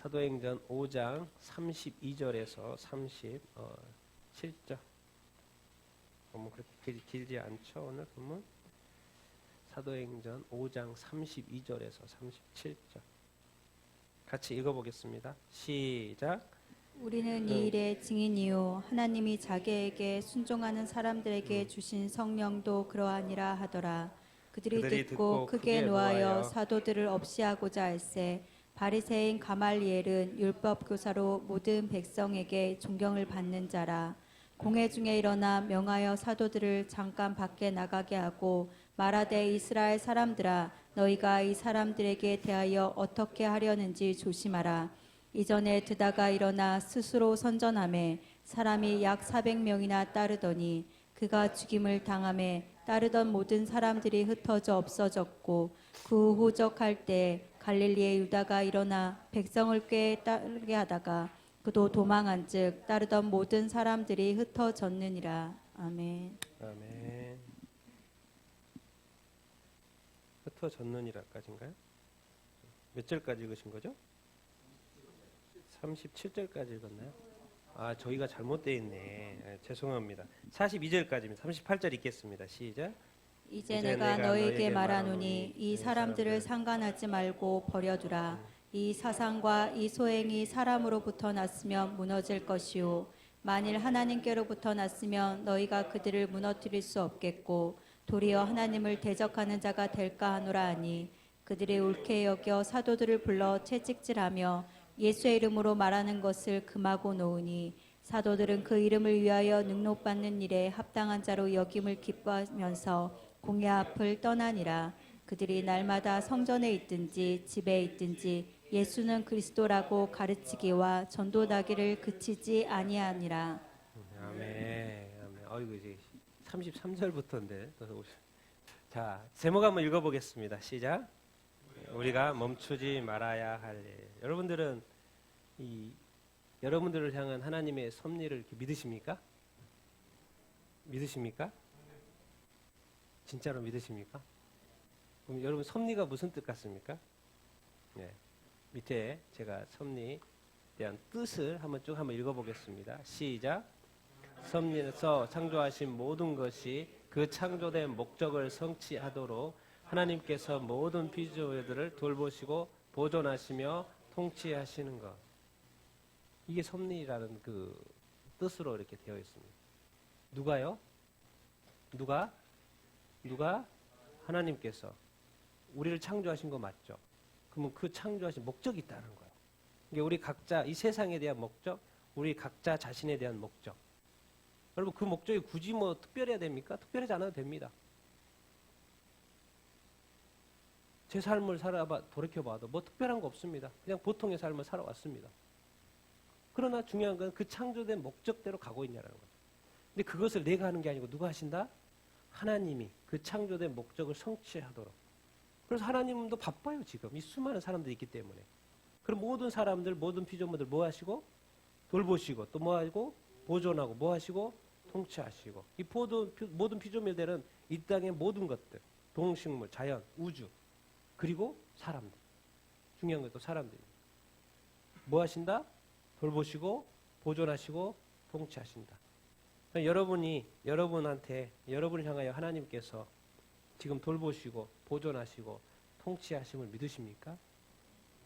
사도행전 5장 32절에서 37절. 보면 그렇게 길지 않죠? 오늘 보면 사도행전 5장 32절에서 37절. 같이 읽어보겠습니다. 시작. 우리는 이 일의 증인이요 하나님이 자기에게 순종하는 사람들에게 주신 성령도 그러하니라 하더라. 그들이 듣고 크게 노하여 사도들을 없이하고자 할세 바리새인 가말리엘은 율법 교사로 모든 백성에게 존경을 받는 자라. 공회 중에 일어나 명하여 사도들을 잠깐 밖에 나가게 하고 말하되 이스라엘 사람들아 너희가 이 사람들에게 대하여 어떻게 하려는지 조심하라. 이전에 드다가 일어나 스스로 선전하매 사람이 약 400명이나 따르더니 그가 죽임을 당하매 따르던 모든 사람들이 흩어져 없어졌고 그 호적할 때 갈릴리의 유다가 일어나 백성을 꽤 따르게 하다가 그도 도망한즉 따르던 모든 사람들이 흩어졌느니라. 아멘. 아멘. 흩어졌느니라까지인가요? 몇 절까지 읽으신 거죠? 37절까지 읽었나요? 아, 저희가 잘못되어 있네. 죄송합니다. 42절까지입니다. 38절 읽겠습니다. 시작. 이제 내가 너에게 말하노니 이 사람들을 상관하지 말고 버려두라. 이 사상과 이 소행이 사람으로부터 났으면 무너질 것이요 만일 하나님께로부터 났으면 너희가 그들을 무너뜨릴 수 없겠고 도리어 하나님을 대적하는 자가 될까 하노라 하니 그들이 옳게 여겨 사도들을 불러 채찍질하며 예수의 이름으로 말하는 것을 금하고 놓으니 사도들은 그 이름을 위하여 능록받는 일에 합당한 자로 여김을 기뻐하면서 공회 앞을 떠나니라. 그들이 날마다 성전에 있든지 집에 있든지 예수는 그리스도라고 가르치기와 전도하기를 그치지 아니하니라. 아멘. 아멘. 어이구 이제 33절부터인데. 자, 제목 한번 읽어보겠습니다. 시작. 우리가 멈추지 말아야 할 일. 여러분들은 여러분들을 향한 하나님의 섭리를 이렇게 믿으십니까? 믿으십니까? 진짜로 믿으십니까? 그럼 여러분 섭리가 무슨 뜻 같습니까? 네. 밑에 제가 섭리에 대한 뜻을 한번 읽어보겠습니다. 시작. 섭리에서 창조하신 모든 것이 그 창조된 목적을 성취하도록 하나님께서 모든 피조물들을 돌보시고 보존하시며 통치하시는 것. 이게 섭리라는 그 뜻으로 이렇게 되어 있습니다. 누가요? 누가? 하나님께서 우리를 창조하신 거 맞죠? 그러면 그 창조하신 목적이 있다는 거예요. 이게 우리 각자 이 세상에 대한 목적, 우리 각자 자신에 대한 목적. 여러분 그 목적이 굳이 뭐 특별해야 됩니까? 특별하지 않아도 됩니다. 제 삶을 돌이켜봐도 뭐 특별한 거 없습니다. 그냥 보통의 삶을 살아왔습니다. 그러나 중요한 건 그 창조된 목적대로 가고 있냐는 거죠. 근데 그것을 내가 하는 게 아니고 누가 하신다? 하나님이 그 창조된 목적을 성취하도록. 그래서 하나님도 바빠요 지금. 이 수많은 사람들이 있기 때문에. 그럼 모든 사람들, 모든 피조물들 뭐 하시고? 돌보시고 또 뭐 하고? 보존하고 뭐 하시고? 통치하시고. 이 모든 피조물들은 이 땅의 모든 것들, 동식물, 자연, 우주, 그리고 사람들. 중요한 건 또 사람들입니다. 뭐 하신다? 돌보시고 보존하시고 통치하신다. 여러분을 향하여 하나님께서 지금 돌보시고 보존하시고 통치하심을 믿으십니까?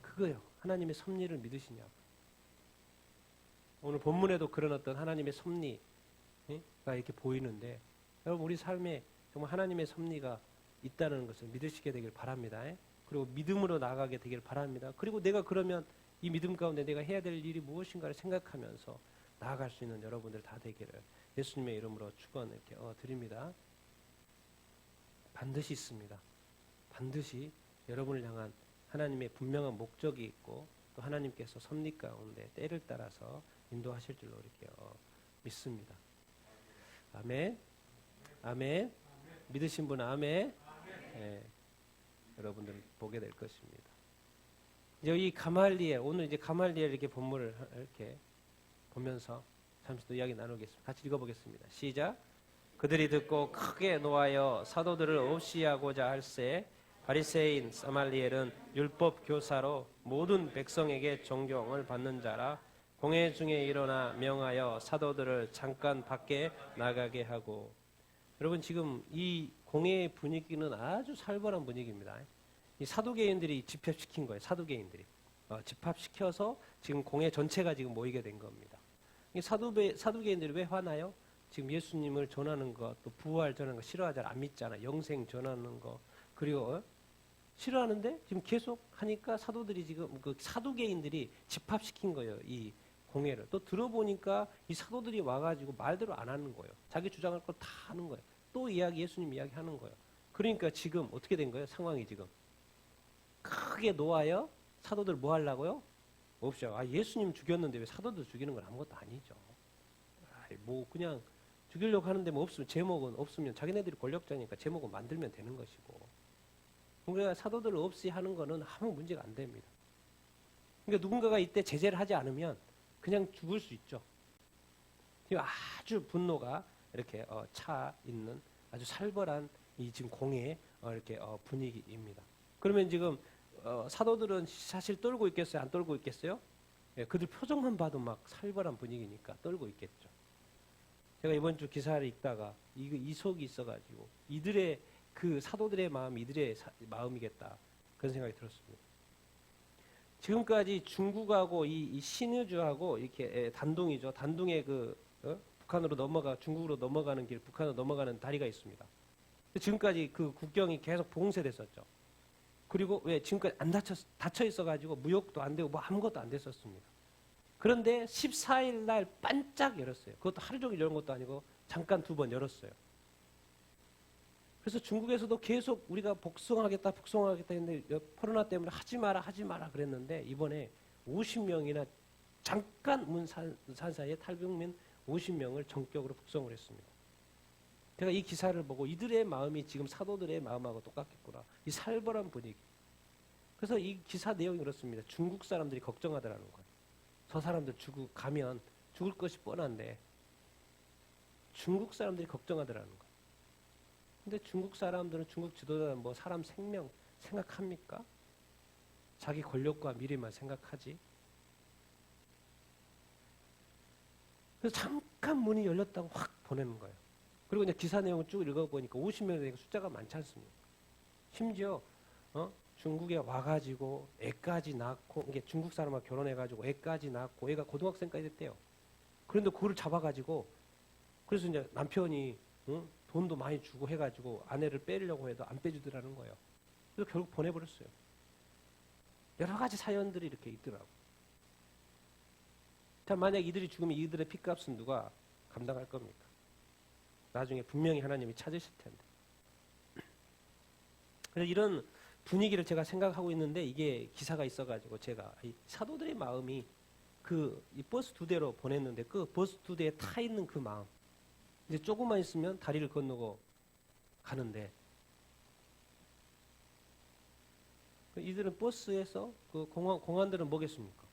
그거요. 하나님의 섭리를 믿으시냐고. 오늘 본문에도 그런 어떤 하나님의 섭리가 이렇게 보이는데 여러분 우리 삶에 정말 하나님의 섭리가 있다는 것을 믿으시게 되길 바랍니다. 그리고 믿음으로 나아가게 되길 바랍니다. 그리고 내가 그러면 이 믿음 가운데 내가 해야 될 일이 무엇인가를 생각하면서 나아갈 수 있는 여러분들 다 되기를 예수님의 이름으로 축원 이렇게 드립니다. 반드시 있습니다. 반드시 여러분을 향한 하나님의 분명한 목적이 있고 또 하나님께서 섭리 가운데 때를 따라서 인도하실 줄로 이렇게 믿습니다. 아멘. 아멘. 믿으신 분 아멘. 네, 여러분들 보게 될 것입니다. 이 가말리엘 오늘 이제 가말리엘 이렇게 본문을 이렇게 보면서 잠시 또 이야기 나누겠습니다. 같이 읽어보겠습니다. 시작. 그들이 듣고 크게 노하여 사도들을 없이하고자 할세 바리새인 사말리엘은 율법 교사로 모든 백성에게 존경을 받는 자라. 공회 중에 일어나 명하여 사도들을 잠깐 밖에 나가게 하고. 여러분 지금 이 공회의 분위기는 아주 살벌한 분위기입니다. 이 사두개인들이 집합시킨 거예요. 사두개인들이 집합시켜서 지금 공회 전체가 지금 모이게 된 겁니다. 이 사두개인들이 왜 화나요? 지금 예수님을 전하는 것, 또 부활 전하는 거 싫어하잖아. 안 믿잖아. 영생 전하는 거. 그리고 싫어하는데 지금 계속 하니까 사도들이 지금 그 사두개인들이 집합시킨 거예요. 이 공회를. 또 들어보니까 이 사도들이 와가지고 말대로 안 하는 거예요. 자기 주장할 걸 다 하는 거예요. 또 예수님 이야기 하는 거예요. 그러니까 지금 어떻게 된 거예요? 상황이 지금. 크게 놓아요. 사도들 뭐 하려고요? 없죠. 예수님 죽였는데 왜 사도들 죽이는 건 아무것도 아니죠. 뭐 그냥 죽이려고 하는데 뭐 없으면 제목은 없으면 자기네들이 권력자니까 제목은 만들면 되는 것이고. 그러니까 사도들을 없이 하는 거는 아무 문제가 안 됩니다. 그러니까 누군가가 이때 제재를 하지 않으면 그냥 죽을 수 있죠. 아주 분노가 이렇게 차 있는 아주 살벌한 이 지금 공회의 이렇게 분위기입니다. 그러면 지금 사도들은 사실 떨고 있겠어요? 안 떨고 있겠어요? 예, 그들 표정만 봐도 막 살벌한 분위기니까 떨고 있겠죠. 제가 이번 주 기사를 읽다가 이 속이 있어가지고 이들의 그 사도들의 마음이 이들의 마음이겠다 그런 생각이 들었습니다. 지금까지 중국하고 이 신의주하고 이렇게 단둥이죠. 단둥의 북한으로 중국으로 넘어가는 길, 북한으로 넘어가는 다리가 있습니다. 지금까지 그 국경이 계속 봉쇄됐었죠. 그리고 왜 지금까지 안 닫혀 있어가지고 무역도 안 되고 뭐 아무것도 안 됐었습니다. 그런데 14일 날 반짝 열었어요. 그것도 하루 종일 여는 것도 아니고 잠깐 2번 열었어요. 그래서 중국에서도 계속 우리가 복숭하겠다 했는데 코로나 때문에 하지 마라 그랬는데 이번에 50명이나 잠깐 문 사이에 탈북민 50명을 전격으로 북송을 했습니다. 제가 이 기사를 보고 이들의 마음이 지금 사도들의 마음하고 똑같겠구나. 이 살벌한 분위기. 그래서 이 기사 내용이 그렇습니다. 중국 사람들이 걱정하더라는 거예요. 저 사람들 가면 죽을 것이 뻔한데 중국 사람들이 걱정하더라는 거예요. 근데 중국 사람들은 중국 지도자는 뭐 사람 생명 생각합니까? 자기 권력과 미래만 생각하지. 그래서 잠깐 문이 열렸다고 확 보내는 거예요. 그리고 이제 기사 내용을 쭉 읽어보니까 50명 되니까 숫자가 많지 않습니까? 심지어 중국에 와가지고 애까지 낳고 이게 중국 사람하고 결혼해가지고 애까지 낳고 애가 고등학생까지 됐대요. 그런데 그거를 잡아가지고 그래서 이제 남편이 돈도 많이 주고 해가지고 아내를 빼려고 해도 안 빼주더라는 거예요. 그래서 결국 보내버렸어요. 여러 가지 사연들이 이렇게 있더라고. 자, 만약 이들이 죽으면 이들의 핏값은 누가 감당할 겁니까? 나중에 분명히 하나님이 찾으실 텐데. 그래서 이런 분위기를 제가 생각하고 있는데 이게 기사가 있어가지고 제가 이 사도들의 마음이 이 버스 2대로 보냈는데 그 버스 2대에 타 있는 그 마음. 이제 조금만 있으면 다리를 건너고 가는데 이들은 버스에서 그 공안들은 뭐겠습니까?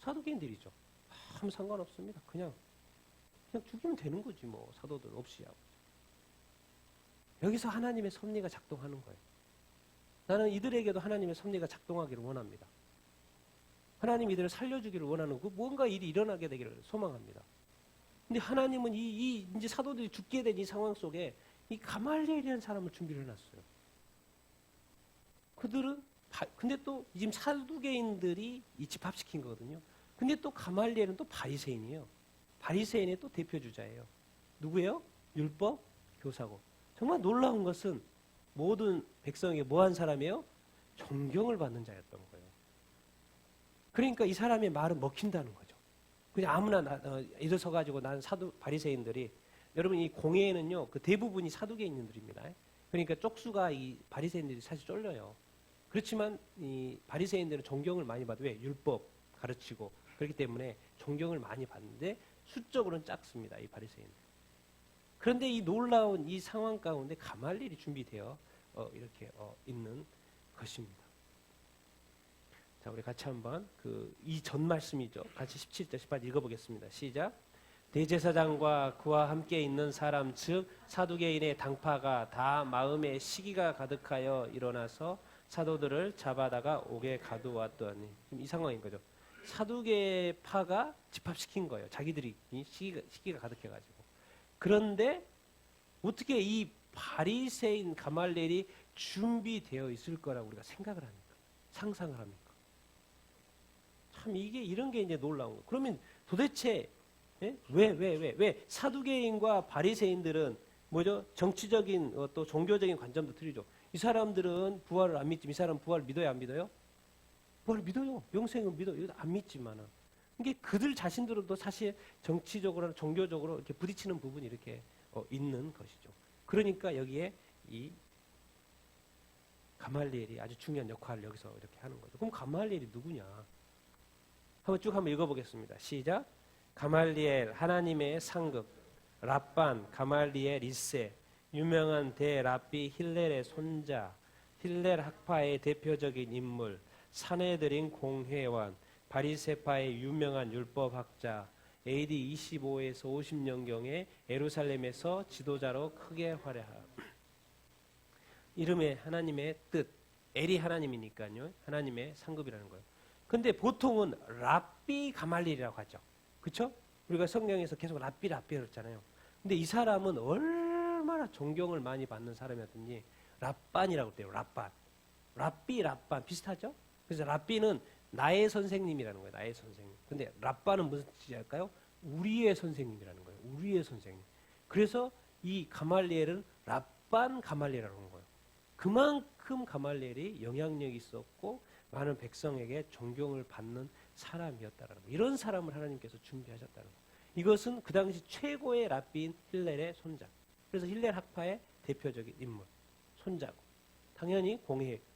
사두개인들이죠. 아무 상관없습니다. 그냥 죽이면 되는 거지 뭐 사도들 없이 하고. 여기서 하나님의 섭리가 작동하는 거예요. 나는 이들에게도 하나님의 섭리가 작동하기를 원합니다. 하나님 이들을 살려주기를 원하는 뭔가 일이 일어나게 되기를 소망합니다. 근데 하나님은 이제 사도들이 죽게 된 이 상황 속에 이 가말리엘이라는 사람을 준비를 해놨어요. 그들은 근데 또 지금 사두개인들이 이 집합시킨 거거든요. 근데 또 가말리엘은 또 바리새인이에요. 바리새인의 또 대표 주자예요. 누구예요? 율법 교사고. 정말 놀라운 것은 모든 백성에게 뭐한 사람이에요? 존경을 받는 자였던 거예요. 그러니까 이 사람의 말은 먹힌다는 거죠. 그냥 아무나 일어서 가지고 난 바리새인들이 여러분 이 공회에는요 그 대부분이 사두개인들입니다. 그러니까 쪽수가 이 바리새인들이 사실 쫄려요. 그렇지만 이 바리새인들은 존경을 많이 받아요. 왜? 율법 가르치고 그렇기 때문에 존경을 많이 받는데 수적으로는 작습니다. 이 바리새인들. 그런데 이 놀라운 이 상황 가운데 가말리엘이 준비되어 이렇게 있는 것입니다. 자, 우리 같이 한번 이 전 말씀이죠. 같이 17절 18절 읽어보겠습니다. 시작. 대제사장과 그와 함께 있는 사람 즉 사두개인의 당파가 다 마음에 시기가 가득하여 일어나서 사도들을 잡아다가 옥에 가두었더니 지금 이 상황인 거죠. 사두개파가 집합시킨 거예요. 자기들이 시기가 가득해가지고. 그런데 어떻게 이 바리새인 가말리엘이 준비되어 있을 거라고 우리가 생각을 합니까? 상상을 합니까? 참 이게 이런 게 이제 놀라운 거예요. 그러면 도대체 왜 사두개인과 바리새인들은 뭐죠? 정치적인 또 종교적인 관점도 틀리죠. 이 사람들은 부활을 안 믿지. 이 사람 부활을 믿어요, 안 믿어요? 부활을 믿어요. 영생을 믿어요. 이거 안 믿지만은 이게 그들 자신들도 사실 정치적으로나 종교적으로 이렇게 부딪히는 부분이 이렇게 있는 것이죠. 그러니까 여기에 이 가말리엘이 아주 중요한 역할을 여기서 이렇게 하는 거죠. 그럼 가말리엘이 누구냐? 한번 읽어보겠습니다. 시작. 가말리엘 하나님의 상급 랍반 가말리엘 1세 유명한 대랍비 힐렐의 손자 힐렐 학파의 대표적인 인물 사내들인 공회원 바리새파의 유명한 율법학자 AD 25에서 50년경에 예루살렘에서 지도자로 크게 활약하고 이름에 하나님의 뜻 엘이 하나님이니까요. 하나님의 상급이라는 거예요. 근데 보통은 랍비 가말리엘이라고 하죠. 그렇죠? 우리가 성경에서 계속 랍비 그랬잖아요. 근데 이 사람은 얼마나 존경을 많이 받는 사람이었든지 랍반이라고 그래요. 랍반 비슷하죠? 그래서 랍비는 나의 선생님이라는 거예요. 나의 선생님. 근데 랍반은 무슨 뜻일까요? 우리의 선생님이라는 거예요. 우리의 선생님. 그래서 이 가말리엘은 랍반 가말리엘이라는 거예요. 그만큼 가말리엘이 영향력이 있었고 많은 백성에게 존경을 받는 사람이었다라는 거예요. 이런 사람을 하나님께서 준비하셨다는 거예요. 이것은 그 당시 최고의 랍비인 힐렐의 손자. 그래서 힐렐 학파의 대표적인 인물, 손자고. 당연히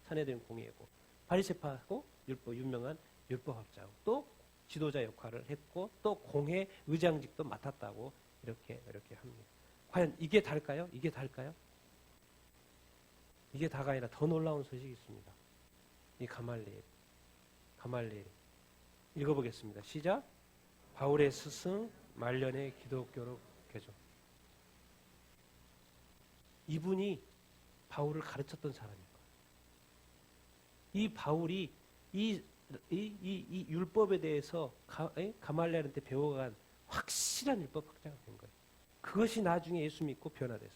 사내들은 공회고, 바리새파하고 유명한 율법학자고, 또 지도자 역할을 했고, 또 공회 의장직도 맡았다고 이렇게 합니다. 과연 이게 달까요? 이게 다가 아니라 더 놀라운 소식이 있습니다. 이 가말리엘. 읽어보겠습니다. 시작. 바울의 스승 말년의 기독교로 개종. 이분이 바울을 가르쳤던 사람인 거예요. 이 바울이 이 율법에 대해서 가말리엘한테 배워간 확실한 율법학자가 된 거예요. 그것이 나중에 예수 믿고 변화돼서.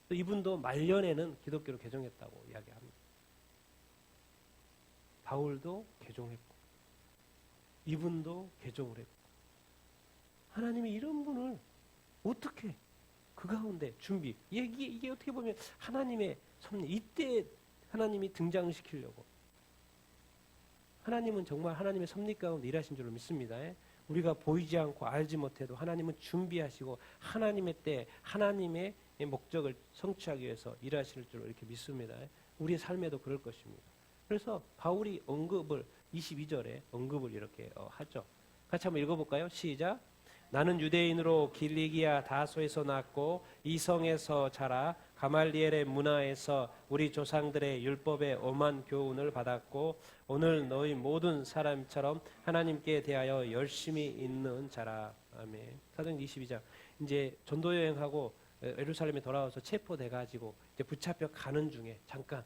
또 이분도 말년에는 기독교로 개종했다고 이야기합니다. 바울도 개종했고 이분도 개종을 했고 하나님이 이런 분을 어떻게 그 가운데 준비 이게 어떻게 보면 하나님의 섭리 이때 하나님이 등장시키려고 하나님은 정말 하나님의 섭리 가운데 일하신 줄로 믿습니다. 우리가 보이지 않고 알지 못해도 하나님은 준비하시고 하나님의 때 하나님의 목적을 성취하기 위해서 일하실 줄로 이렇게 믿습니다. 우리의 삶에도 그럴 것입니다. 그래서 바울이 22절에 언급을 이렇게 하죠. 같이 한번 읽어볼까요? 시작. 나는 유대인으로 길리기아 다소에서 났고 이성에서 자라 가말리엘의 문화에서 우리 조상들의 율법의 엄한 교훈을 받았고 오늘 너희 모든 사람처럼 하나님께 대하여 열심히 있는 자라. 아멘. 사도행전 22장 이제 전도 여행하고 예루살렘에 돌아와서 체포돼 가지고 이제 붙잡혀 가는 중에 잠깐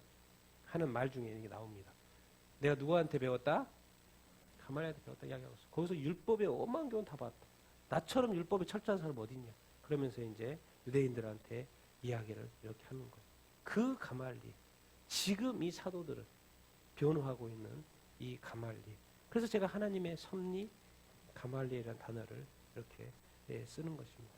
하는 말 중에 이게 나옵니다. 내가 누구한테 배웠다? 가말리엘한테 배웠다 이야기하고 있어. 거기서 율법의 엄한 교훈 다 받았다. 나처럼 율법에 철저한 사람 어디 있냐? 그러면서 이제 유대인들한테 이야기를 이렇게 하는 거예요. 그 가말리엘, 지금 이 사도들을 변호하고 있는 이 가말리엘. 그래서 제가 하나님의 섭리 가말리엘이라는 단어를 이렇게 쓰는 것입니다.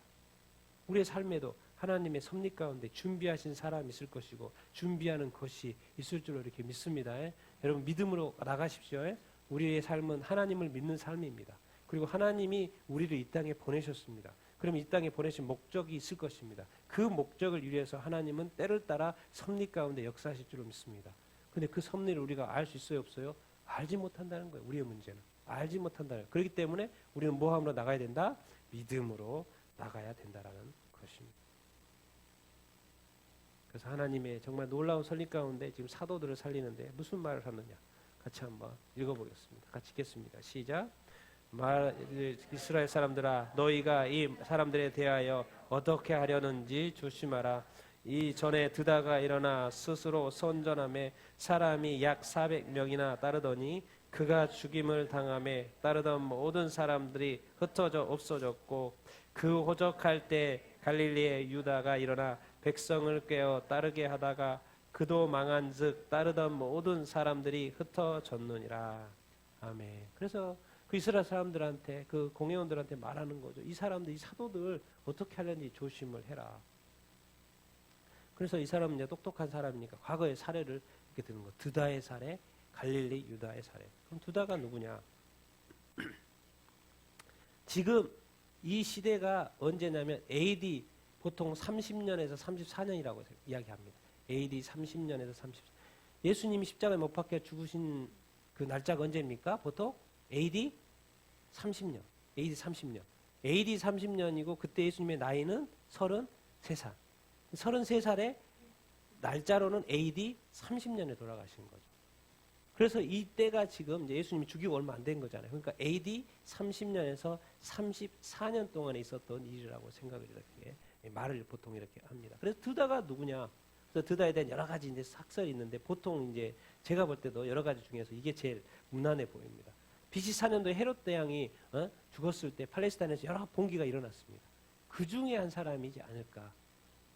우리의 삶에도 하나님의 섭리 가운데 준비하신 사람이 있을 것이고 준비하는 것이 있을 줄로 이렇게 믿습니다. 여러분 믿음으로 나가십시오. 우리의 삶은 하나님을 믿는 삶입니다. 그리고 하나님이 우리를 이 땅에 보내셨습니다. 그럼 이 땅에 보내신 목적이 있을 것입니다. 그 목적을 위해서 하나님은 때를 따라 섭리 가운데 역사하실 줄로 믿습니다. 그런데 그 섭리를 우리가 알 수 있어요, 없어요? 알지 못한다는 거예요. 우리의 문제는. 알지 못한다는 거예요. 그렇기 때문에 우리는 뭐 하므로 나가야 된다? 믿음으로 나가야 된다라는 것입니다. 그래서 하나님의 정말 놀라운 설립 가운데 지금 사도들을 살리는데 무슨 말을 하느냐? 같이 한번 읽어보겠습니다. 같이 읽겠습니다. 시작. 이스라엘 사람들아 너희가 이 사람들에 대하여 어떻게 하려는지 조심하라. 이 전에 드다가 일어나 스스로 선전함에 사람이 약 400명이나 따르더니 그가 죽임을 당함에 따르던 모든 사람들이 흩어져 없어졌고 그 호적할 때 갈릴리의 유다가 일어나 백성을 꿰어 따르게 하다가 그도 망한즉 따르던 모든 사람들이 흩어졌느니라. 아멘. 그래서 그 이스라엘 사람들한테 그 공회원들한테 말하는 거죠. 이 사람들, 이 사도들 어떻게 하려는지 조심을 해라. 그래서 이 사람은 이제 똑똑한 사람이니까 과거의 사례를 이렇게 드는 거. 드다의 사례, 갈릴리 유다의 사례. 그럼 드다가 누구냐? 지금 이 시대가 언제냐면 AD 보통 30년에서 34년이라고 이야기합니다. AD 30년에서 30. 예수님이 십자가에 못 박혀 죽으신 그 날짜가 언제입니까? 보통 AD 30년. AD 30년. AD 30년이고 그때 예수님의 나이는 33살. 33살에 날짜로는 AD 30년에 돌아가신 거죠. 그래서 이때가 지금 이제 예수님이 죽이고 얼마 안 된 거잖아요. 그러니까 AD 30년에서 34년 동안에 있었던 일이라고 생각을 이렇게 말을 보통 이렇게 합니다. 그래서 드다가 누구냐? 그래서 드다에 대한 여러 가지 이제 학설이 있는데 보통 이제 제가 볼 때도 여러 가지 중에서 이게 제일 무난해 보입니다. BC 4년도에 헤롯 대왕이 죽었을 때 팔레스타인에서 여러 봉기가 일어났습니다. 그 중에 한 사람이지 않을까.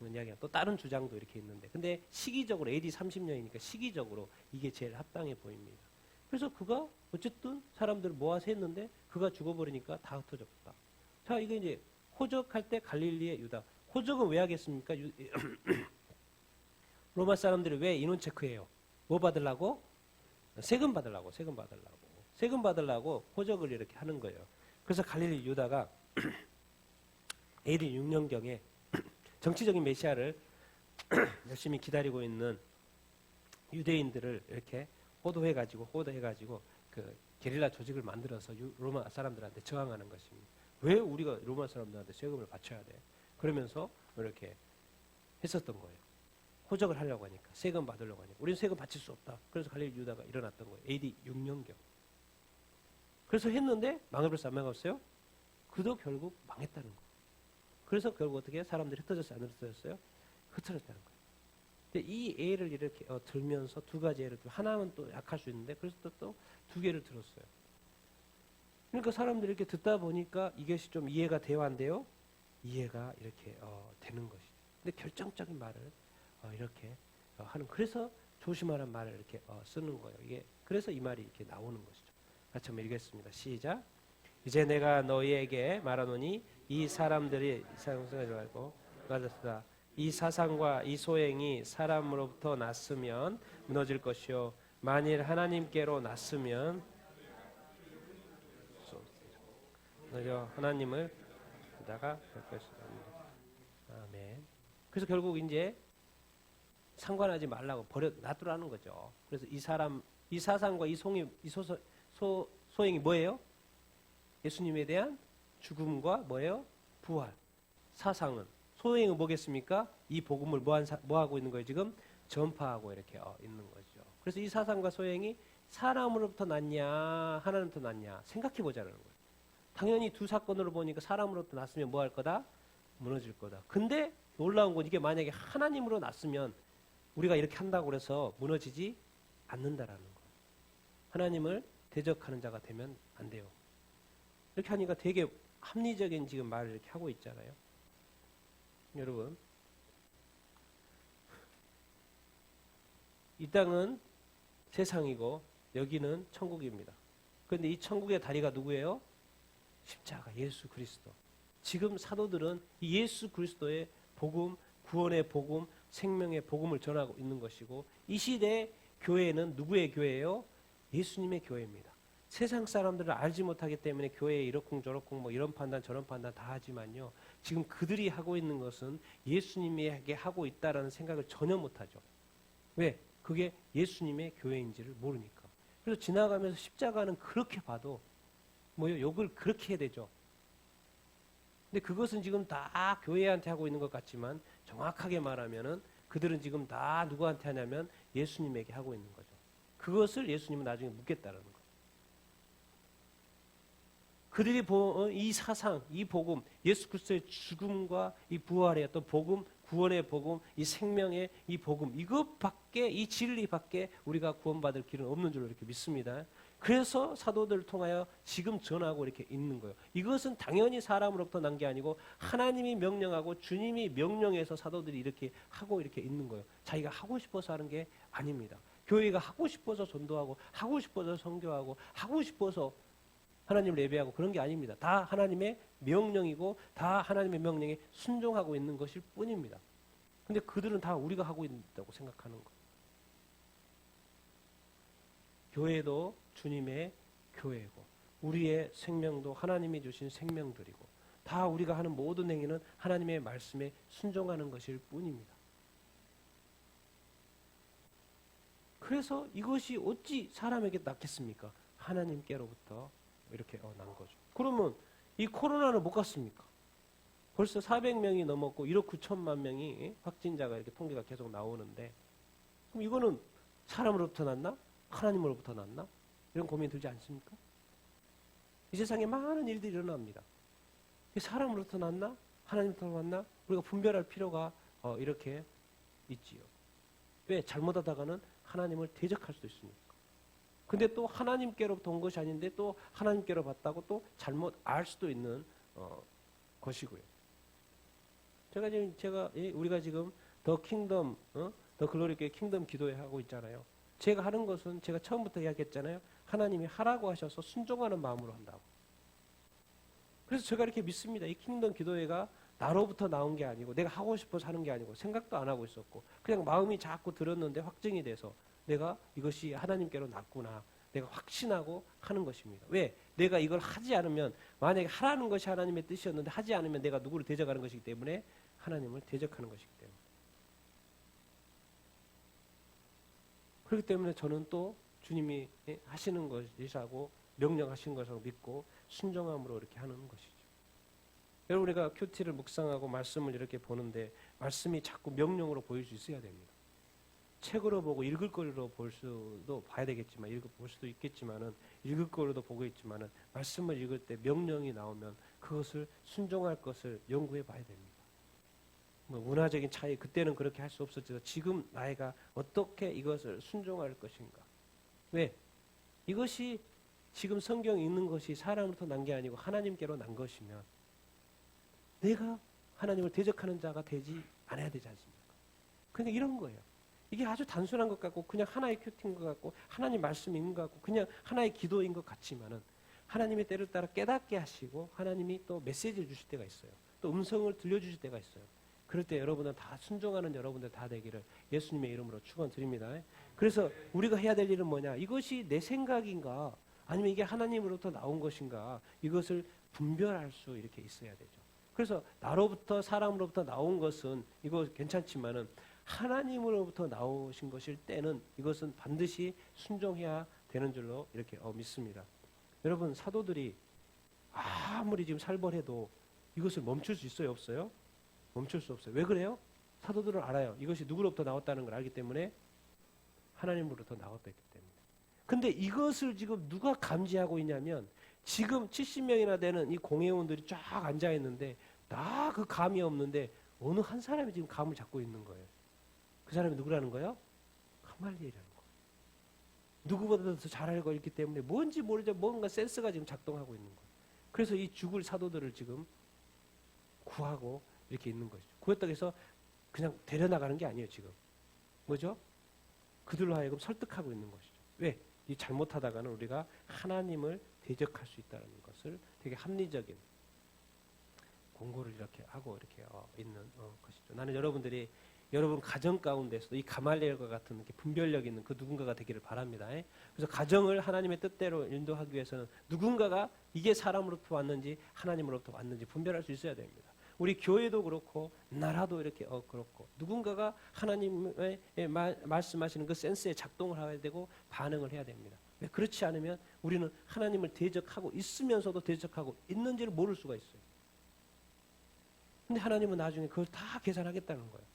이야기가 또 다른 주장도 이렇게 있는데 근데 시기적으로 AD 30년이니까 시기적으로 이게 제일 합당해 보입니다. 그래서 그가 어쨌든 사람들을 모아서 했는데 그가 죽어버리니까 다 흩어졌다. 자, 이게 이제 호적할 때 갈릴리의 유다. 호적은 왜 하겠습니까? 로마 사람들이 왜 인원 체크해요? 뭐 받으려고? 세금 받으려고. 세금 받으려고 호적을 이렇게 하는 거예요. 그래서 갈릴리 유다가 AD 6년경에 정치적인 메시아를 열심히 기다리고 있는 유대인들을 이렇게 호도해가지고 그 게릴라 조직을 만들어서 로마 사람들한테 저항하는 것입니다. 왜 우리가 로마 사람들한테 세금을 바쳐야 돼? 그러면서 이렇게 했었던 거예요. 호적을 하려고 하니까 세금 받으려고 하니까 우리는 세금 바칠 수 없다. 그래서 갈릴리 유다가 일어났던 거예요. AD 6년경. 그래서 했는데 망해버렸어요? 안 망했어요? 그도 결국 망했다는 거예요. 그래서 결국 어떻게 사람들이 흩어졌어요? 안 흩어졌어요? 흩어졌다는 거예요. 근데 이 예를 이렇게 들면서 두 가지 예를 들면 하나는 또 약할 수 있는데 그래서 또 두 개를 들었어요. 그러니까 사람들이 이렇게 듣다 보니까 이것이 좀 이해가 돼요, 안 돼요? 이해가 이렇게 되는 것이죠. 근데 결정적인 말을 이렇게 하는 그래서 조심하라는 말을 이렇게 쓰는 거예요. 이게 그래서 이 말이 이렇게 나오는 것이죠. 같이 한번 읽겠습니다. 시작. 이제 내가 너희에게 말하노니 이 사람들이 상승하지 말고 맞았다. 이 사상과 이 소행이 사람으로부터 났으면 무너질 것이요 만일 하나님께로 났으면 너희가 하나님을 보다가 될 것이다. 아멘. 그래서 결국 이제 상관하지 말라고 놔두라는 거죠. 그래서 이 사상과 이 소행이 뭐예요? 예수님에 대한 죽음과 뭐예요? 부활. 사상은 소행은 뭐겠습니까? 이 복음을 뭐 하고 있는 거예요? 지금 전파하고 이렇게 있는 거죠. 그래서 이 사상과 소행이 사람으로부터 났냐 하나님부터 났냐 생각해 보자는 거예요. 당연히 두 사건으로 보니까 사람으로부터 났으면 뭐 할 거다? 무너질 거다. 근데 놀라운 건 이게 만약에 하나님으로 났으면 우리가 이렇게 한다고 해서 무너지지 않는다라는 거예요. 하나님을 대적하는 자가 되면 안 돼요. 이렇게 하니까 되게 합리적인 지금 말을 이렇게 하고 있잖아요. 여러분, 이 땅은 세상이고 여기는 천국입니다. 그런데 이 천국의 다리가 누구예요? 십자가 예수 그리스도. 지금 사도들은 이 예수 그리스도의 복음, 구원의 복음, 생명의 복음을 전하고 있는 것이고 이 시대의 교회는 누구의 교회예요? 예수님의 교회입니다. 세상 사람들을 알지 못하기 때문에 교회에 이러쿵저러쿵 뭐 이런 판단 저런 판단 다 하지만요. 지금 그들이 하고 있는 것은 예수님에게 하고 있다라는 생각을 전혀 못하죠. 왜? 그게 예수님의 교회인지를 모르니까. 그래서 지나가면서 십자가는 그렇게 봐도 뭐요? 욕을 그렇게 해야 되죠. 근데 그것은 지금 다 교회한테 하고 있는 것 같지만 정확하게 말하면은 그들은 지금 다 누구한테 하냐면 예수님에게 하고 있는 거죠. 그것을 예수님은 나중에 묻겠다라는 거예요. 그들이 이 사상, 이 복음, 예수 그리스도의 죽음과 이 부활의 어떤 복음, 구원의 복음, 이 생명의 이 복음, 이것밖에, 이 진리밖에 우리가 구원받을 길은 없는 줄로 이렇게 믿습니다. 그래서 사도들을 통하여 지금 전하고 이렇게 있는 거예요. 이것은 당연히 사람으로부터 난 게 아니고 하나님이 명령하고 주님이 명령해서 사도들이 이렇게 하고 이렇게 있는 거예요. 자기가 하고 싶어서 하는 게 아닙니다. 교회가 하고 싶어서 전도하고 하고 싶어서 선교하고 하고 싶어서 하나님을 예배하고 그런 게 아닙니다. 다 하나님의 명령이고 다 하나님의 명령에 순종하고 있는 것일 뿐입니다. 근데 그들은 다 우리가 하고 있다고 생각하는 거예요. 교회도 주님의 교회고 우리의 생명도 하나님이 주신 생명들이고 다 우리가 하는 모든 행위는 하나님의 말씀에 순종하는 것일 뿐입니다. 그래서 이것이 어찌 사람에게 낫겠습니까? 하나님께로부터 이렇게 난 거죠. 그러면 이 코로나는 못 갔습니까? 벌써 400명이 넘었고 1억 9천만 명이 확진자가 이렇게 통계가 계속 나오는데 그럼 이거는 사람으로부터 났나? 하나님으로부터 났나? 이런 고민이 들지 않습니까? 이 세상에 많은 일들이 일어납니다. 사람으로부터 났나? 하나님으로부터 났나? 우리가 분별할 필요가 이렇게 있지요. 왜? 잘못하다가는 하나님을 대적할 수도 있습니다. 근데 또 하나님께로부터 온 것이 아닌데 또 하나님께로 봤다고 또 잘못 알 수도 있는 것이고요. 우리가 지금 더 킹덤, 더 글로리 교회 킹덤 기도회 하고 있잖아요. 제가 하는 것은 제가 처음부터 이야기했잖아요. 하나님이 하라고 하셔서 순종하는 마음으로 한다고. 그래서 제가 이렇게 믿습니다. 이 킹덤 기도회가 나로부터 나온 게 아니고 내가 하고 싶어서 하는 게 아니고 생각도 안 하고 있었고 그냥 마음이 자꾸 들었는데 확증이 돼서 내가 이것이 하나님께로 났구나. 내가 확신하고 하는 것입니다. 왜? 내가 이걸 하지 않으면 만약에 하라는 것이 하나님의 뜻이었는데 하지 않으면 내가 누구를 대적하는 것이기 때문에 하나님을 대적하는 것이기 때문에 그렇기 때문에 저는 또 주님이 하시는 것이라고 명령하신 것을 믿고 순종함으로 이렇게 하는 것이죠. 여러분 우리가 큐티를 묵상하고 말씀을 이렇게 보는데 말씀이 자꾸 명령으로 보일 수 있어야 됩니다. 책으로 보고 읽을 거리로 볼 수도 봐야 되겠지만 볼 수도 있겠지만은 읽을 거리도 보고 있지만은 말씀을 읽을 때 명령이 나오면 그것을 순종할 것을 연구해 봐야 됩니다. 뭐 문화적인 차이 그때는 그렇게 할 수 없었지만 지금 나이가 어떻게 이것을 순종할 것인가? 왜? 이것이 지금 성경에 있는 것이 사람으로부터 난 게 아니고 하나님께로 난 것이면 내가 하나님을 대적하는 자가 되지 않아야 되지 않습니까? 그러니까 이런 거예요. 이게 아주 단순한 것 같고 그냥 하나의 큐티인 것 같고 하나님 말씀이 있는 것 같고 그냥 하나의 기도인 것 같지만은 하나님의 때를 따라 깨닫게 하시고 하나님이 또 메시지를 주실 때가 있어요. 또 음성을 들려주실 때가 있어요. 그럴 때 여러분은 다 순종하는 여러분들 다 되기를 예수님의 이름으로 축원드립니다. 그래서 우리가 해야 될 일은 뭐냐? 이것이 내 생각인가? 아니면 이게 하나님으로부터 나온 것인가? 이것을 분별할 수 이렇게 있어야 되죠. 그래서 나로부터 사람으로부터 나온 것은 이거 괜찮지만은 하나님으로부터 나오신 것일 때는 이것은 반드시 순종해야 되는 줄로 이렇게 믿습니다. 여러분 사도들이 아무리 지금 살벌해도 이것을 멈출 수 있어요, 없어요? 멈출 수 없어요. 왜 그래요? 사도들은 알아요. 이것이 누구로부터 나왔다는 걸 알기 때문에 하나님으로부터 나왔기 때문에. 근데 이것을 지금 누가 감지하고 있냐면 지금 70명이나 되는 이 공회원들이 쫙 앉아 있는데 다 그 감이 없는데 어느 한 사람이 지금 감을 잡고 있는 거예요. 그 사람이 누구라는 거예요? 가말리엘이라는 거예요. 누구보다도 더 잘 알고 있기 때문에 뭔지 모르죠. 뭔가 센스가 지금 작동하고 있는 거예요. 그래서 이 죽을 사도들을 지금 구하고 이렇게 있는 것이죠. 구했다고 해서 그냥 데려나가는 게 아니에요. 지금. 뭐죠? 그들로 하여금 설득하고 있는 것이죠. 왜? 이 잘못하다가는 우리가 하나님을 대적할 수 있다는 것을 되게 합리적인 공고를 이렇게 하고 이렇게 있는 것이죠. 나는 여러분들이 여러분 가정 가운데서도 이 가말리엘과 같은 이렇게 분별력 있는 그 누군가가 되기를 바랍니다. 그래서 가정을 하나님의 뜻대로 인도하기 위해서는 누군가가 이게 사람으로부터 왔는지 하나님으로부터 왔는지 분별할 수 있어야 됩니다. 우리 교회도 그렇고 나라도 이렇게 그렇고 누군가가 하나님의 말씀하시는 그 센스에 작동을 해야 되고 반응을 해야 됩니다. 왜? 그렇지 않으면 우리는 하나님을 대적하고 있으면서도 대적하고 있는지를 모를 수가 있어요. 근데 하나님은 나중에 그걸 다 계산하겠다는 거예요.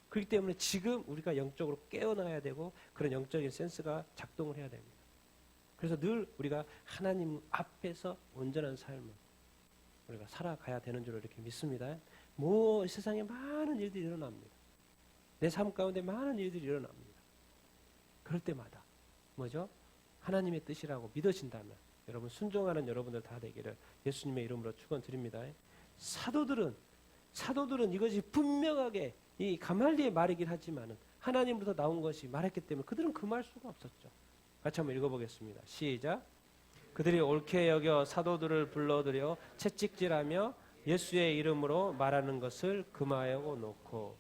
그렇기 때문에 지금 우리가 영적으로 깨어나야 되고 그런 영적인 센스가 작동을 해야 됩니다. 그래서 늘 우리가 하나님 앞에서 온전한 삶을 우리가 살아가야 되는 줄 이렇게 믿습니다. 뭐 세상에 많은 일들이 일어납니다. 내 삶 가운데 많은 일들이 일어납니다. 그럴 때마다 뭐죠? 하나님의 뜻이라고 믿어진다면 여러분 순종하는 여러분들 다 되기를 예수님의 이름으로 축원드립니다. 사도들은 이것이 분명하게 이 가말리의 말이긴 하지만은 하나님으로부터 나온 것이 말했기 때문에 그들은 금할 수가 없었죠. 같이 한번 읽어보겠습니다. 시작. 그들이 옳게 여겨 사도들을 불러들여 채찍질하며 예수의 이름으로 말하는 것을 금하여 놓고.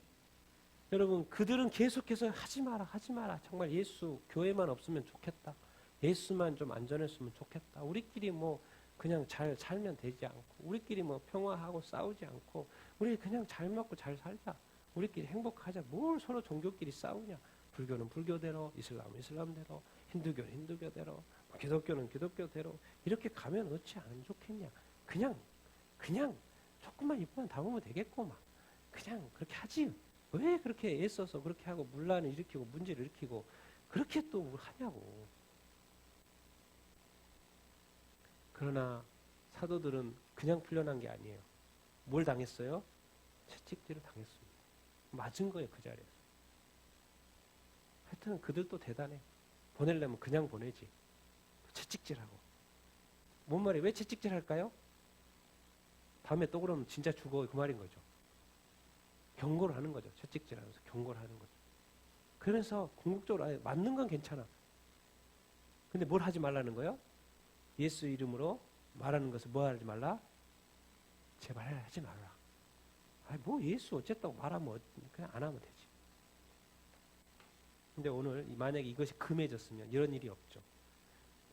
여러분 그들은 계속해서 하지 마라 정말 예수 교회만 없으면 좋겠다. 예수만 좀 안전했으면 좋겠다. 우리끼리 뭐 그냥 잘 살면 되지 않고 우리끼리 뭐 평화하고 싸우지 않고 우리 그냥 잘 먹고 잘 살자. 우리끼리 행복하자. 뭘 서로 종교끼리 싸우냐. 불교는 불교대로, 이슬람은 이슬람대로, 힌두교는 힌두교대로, 기독교는 기독교대로 이렇게 가면 어찌 안 좋겠냐. 그냥 조금만 입만 담으면 되겠고 막 그냥 그렇게 하지. 왜 그렇게 애써서 그렇게 하고 문란을 일으키고 문제를 일으키고 그렇게 또 하냐고. 그러나 사도들은 그냥 풀려난 게 아니에요. 뭘 당했어요? 채찍질을 당했습니다. 맞은 거예요, 그 자리에서. 하여튼 그들도 대단해. 보내려면 그냥 보내지. 채찍질하고. 뭔 말이에요? 왜 채찍질 할까요? 다음에 또 그러면 진짜 죽어 그 말인 거죠. 경고를 하는 거죠. 채찍질 하면서 경고를 하는 거죠. 그래서 궁극적으로 맞는 건 괜찮아. 근데 뭘 하지 말라는 거예요? 예수 이름으로 말하는 것을 뭐 하지 말라? 제발 하지 말라. 뭐 예수 어쨌다고 말하면 그냥 안 하면 되지. 근데 오늘 만약에 이것이 금해졌으면 이런 일이 없죠.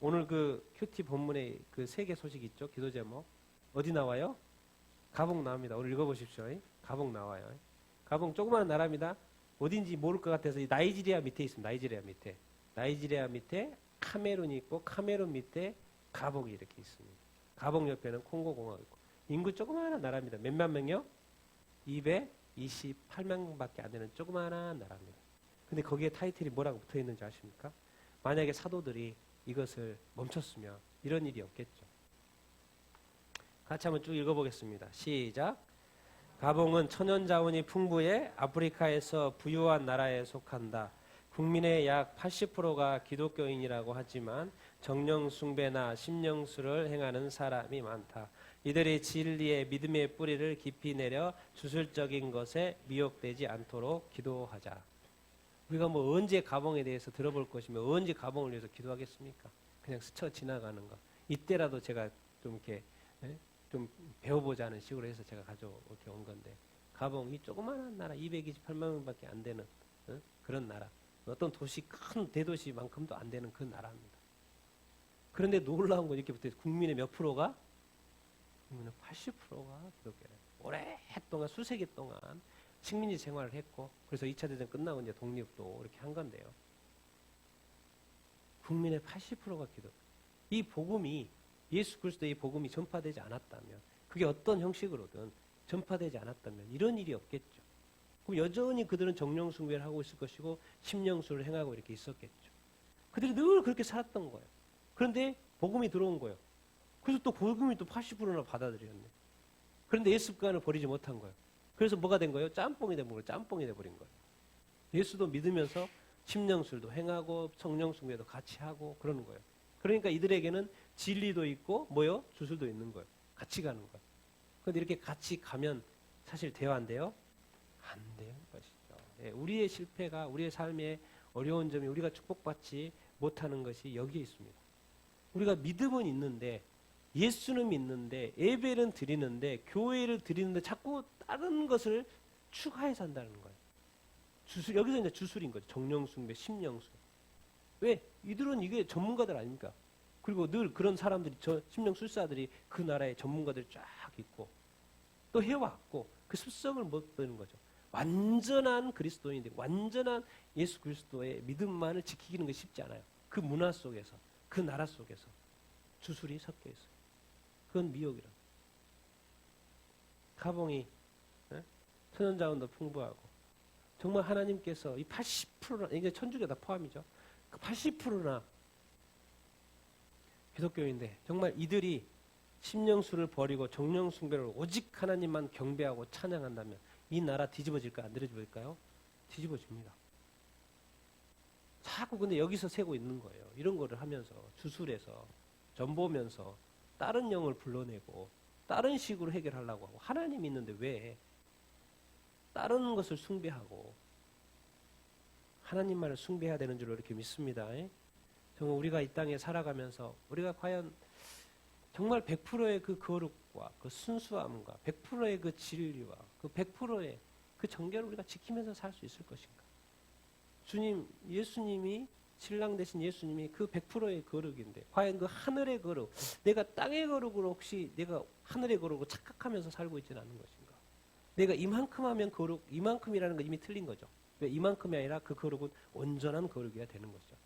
오늘 그 큐티 본문의 그 세계 소식 있죠? 기도 제목. 어디 나와요? 가봉 나옵니다. 오늘 읽어보십시오. 가봉 나와요. 가봉 조그마한 나라입니다. 어딘지 모를 것 같아서 이 나이지리아 밑에 있습니다. 나이지리아 밑에 카메룬이 있고 카메룬 밑에 가봉이 이렇게 있습니다. 가봉 옆에는 콩고 공화국 있고 인구 조그마한 나라입니다. 몇만 명이요? 228명밖에 안 되는 조그마한 나라입니다. 근데 거기에 타이틀이 뭐라고 붙어 있는지 아십니까? 만약에 사도들이 이것을 멈췄으면 이런 일이 없겠죠. 같이 한번 쭉 읽어보겠습니다. 시작. 가봉은 천연 자원이 풍부해 아프리카에서 부유한 나라에 속한다. 국민의 약 80%가 기독교인이라고 하지만 정령 숭배나 심령수를 행하는 사람이 많다. 이들이 진리의 믿음의 뿌리를 깊이 내려 주술적인 것에 미혹되지 않도록 기도하자. 우리가 뭐 언제 가봉에 대해서 들어볼 것이며 언제 가봉을 위해서 기도하겠습니까? 그냥 스쳐 지나가는 거. 이때라도 제가 좀 이렇게 좀 배워보자는 식으로 해서 제가 가져오게 온 건데 가봉 이 조그마한 나라 228만 명밖에 안 되는 그런 나라. 어떤 도시 큰 대도시만큼도 안 되는 그 나라입니다. 그런데 놀라운 건 이렇게 붙어있어요. 국민의 몇 프로가? 국민의 80%가 기독교예요. 오랫동안 수세기 동안 식민지 생활을 했고 그래서 2차 대전 끝나고 이제 독립도 이렇게 한 건데요. 국민의 80%가 기독교. 이 복음이 예수 그리스도의 복음이 전파되지 않았다면 그게 어떤 형식으로든 전파되지 않았다면 이런 일이 없겠죠. 그럼 여전히 그들은 정령 숭배를 하고 있을 것이고 심령수를 행하고 이렇게 있었겠죠. 그들이 늘 그렇게 살았던 거예요. 그런데 복음이 들어온 거예요. 그래서 또 복음이 또 80%나 받아들였네. 그런데 옛 습관을 버리지 못한 거예요. 그래서 뭐가 된 거예요? 짬뽕이 돼버린 거예요. 짬뽕이 돼버린 거예요. 예수도 믿으면서 심령술도 행하고 성령 숭배도 같이 하고 그러는 거예요. 그러니까 이들에게는 진리도 있고 뭐요? 주술도 있는 거예요. 같이 가는 거예요. 그런데 이렇게 같이 가면 사실 돼요, 안 돼요? 안 되는 것이죠. 예, 우리의 실패가 우리의 삶의 어려운 점이 우리가 축복받지 못하는 것이 여기에 있습니다. 우리가 믿음은 있는데 예수는 믿는데 예배는 드리는데 교회를 드리는데 자꾸 다른 것을 추가해서 한다는 거예요. 주술, 여기서 이제 주술인 거죠. 정령숭배, 심령숭배. 왜? 이들은 이게 전문가들 아닙니까? 그리고 늘 그런 사람들이, 심령술사들이 그 나라의 전문가들이 쫙 있고 또 해왔고 그 습성을 못 드는 거죠. 완전한 그리스도인들, 완전한 예수 그리스도의 믿음만을 지키기는 게 쉽지 않아요. 그 문화 속에서, 그 나라 속에서 주술이 섞여 있어요. 그건 미혹이라. 가봉이 천연자원도 풍부하고 정말 하나님께서 이 80%나 이게 천주교 다 포함이죠. 그 80%나 기독교인데 정말 이들이 심령수를 버리고 정령숭배를 오직 하나님만 경배하고 찬양한다면 이 나라 뒤집어질까 안 뒤집어질까요? 뒤집어집니다. 자꾸 근데 여기서 세고 있는 거예요. 이런 거를 하면서 주술해서 전보면서 다른 영을 불러내고 다른 식으로 해결하려고 하고 하나님이 있는데 왜 다른 것을 숭배하고 하나님만을 숭배해야 되는 줄로 이렇게 믿습니다. 정말 우리가 이 땅에 살아가면서 우리가 과연 정말 100%의 그 거룩과 그 순수함과 100%의 그 진리와 그 100%의 그 정결을 우리가 지키면서 살 수 있을 것인가? 예수님이 신랑 되신 예수님이 그 100%의 거룩인데 과연 그 하늘의 거룩, 내가 땅의 거룩으로 혹시 내가 하늘의 거룩으로 착각하면서 살고 있지는 않은 것인가? 내가 이만큼 하면 거룩, 이만큼이라는 건 이미 틀린 거죠. 왜 이만큼이 아니라 그 거룩은 온전한 거룩이어야 되는 것이죠.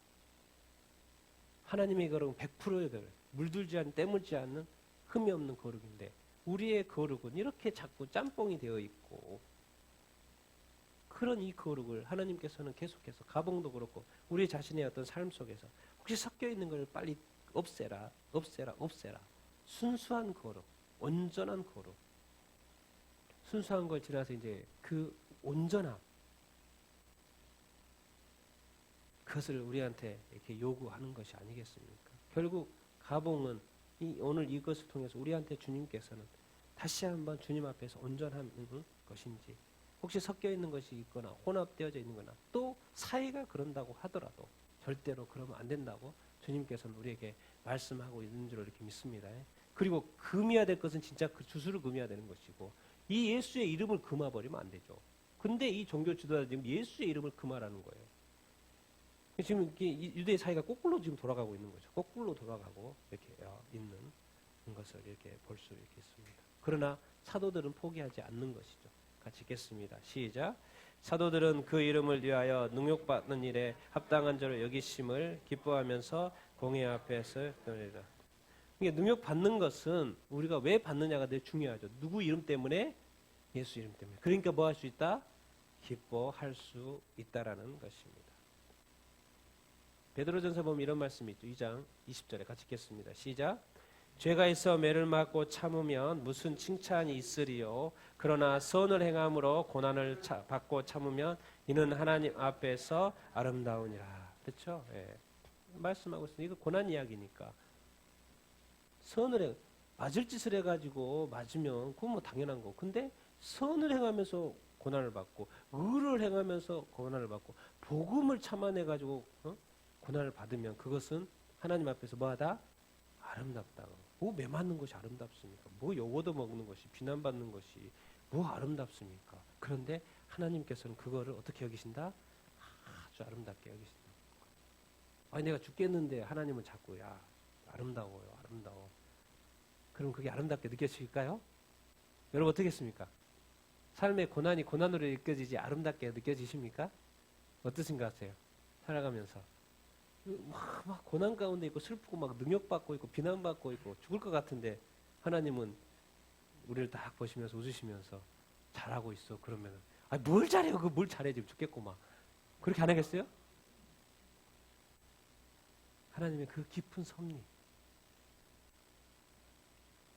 하나님의 거룩은 100%의 거룩, 물들지 않는, 때묻지 않는 흠이 없는 거룩인데 우리의 거룩은 이렇게 자꾸 짬뽕이 되어 있고 그런 이 거룩을 하나님께서는 계속해서 가봉도 그렇고 우리 자신의 어떤 삶 속에서 혹시 섞여 있는 걸 빨리 없애라. 순수한 거룩, 온전한 거룩. 순수한 걸 지나서 이제 그 온전함, 그것을 우리한테 이렇게 요구하는 것이 아니겠습니까? 결국 가봉은 오늘 이것을 통해서 우리한테 주님께서는 다시 한번 주님 앞에서 온전한 것인지 혹시 섞여 있는 것이 있거나 혼합되어져 있는 거나 또 사이가 그런다고 하더라도 절대로 그러면 안 된다고 주님께서는 우리에게 말씀하고 있는 줄 이렇게 믿습니다. 그리고 금해야 될 것은 진짜 그 주술을 금해야 되는 것이고 이 예수의 이름을 금해버리면 안 되죠. 근데 이 종교 지도자들 지금 예수의 이름을 금하라는 거예요. 지금 유대 사회가 거꾸로 지금 돌아가고 있는 거죠. 거꾸로 돌아가고 이렇게 있는 것을 이렇게 볼 수 있습니다. 그러나 사도들은 포기하지 않는 것이죠. 같이 읽겠습니다. 시작. 사도들은 그 이름을 위하여 능욕받는 일에 합당한 자로 여기심을 기뻐하면서 공회 앞에서 드리라. 이게 능욕받는 것은 우리가 왜 받느냐가 되게 중요하죠. 누구 이름 때문에? 예수 이름 때문에. 그러니까 뭐 할 수 있다? 기뻐할 수 있다라는 것입니다. 베드로전서 보면 이런 말씀이 있죠. 2장 20절에 같이 읽겠습니다. 시작. 죄가 있어 매를 맞고 참으면 무슨 칭찬이 있으리요. 그러나 선을 행함으로 고난을 받고 참으면 이는 하나님 앞에서 아름다우니라. 그렇죠? 예. 말씀하고 있습니다. 이거 고난 이야기니까. 맞을 짓을 해가지고 맞으면 그건 뭐 당연한 거. 근데 선을 행하면서 고난을 받고 의를 행하면서 고난을 받고 복음을 참아내가지고 고난을 받으면 그것은 하나님 앞에서 뭐하다? 아름답다. 뭐 매맞는 것이 아름답습니까? 뭐 요거도 먹는 것이 비난받는 것이 뭐 아름답습니까? 그런데 하나님께서는 그거를 어떻게 여기신다? 아주 아름답게 여기신다. 아니 내가 죽겠는데 하나님은 자꾸 아름다워요. 아름다워. 그럼 그게 아름답게 느껴질까요? 여러분 어떻겠습니까? 삶의 고난이 고난으로 느껴지지 아름답게 느껴지십니까? 어떠신가 하세요? 살아가면서 막 고난 가운데 있고 슬프고 막 능욕받고 있고 비난받고 있고 죽을 것 같은데 하나님은 우리를 딱 보시면서 웃으시면서 잘하고 있어. 그러면은 뭘 잘해요? 뭘 잘해 지금 죽겠고 막 그렇게 안 하겠어요? 하나님의 그 깊은 섭리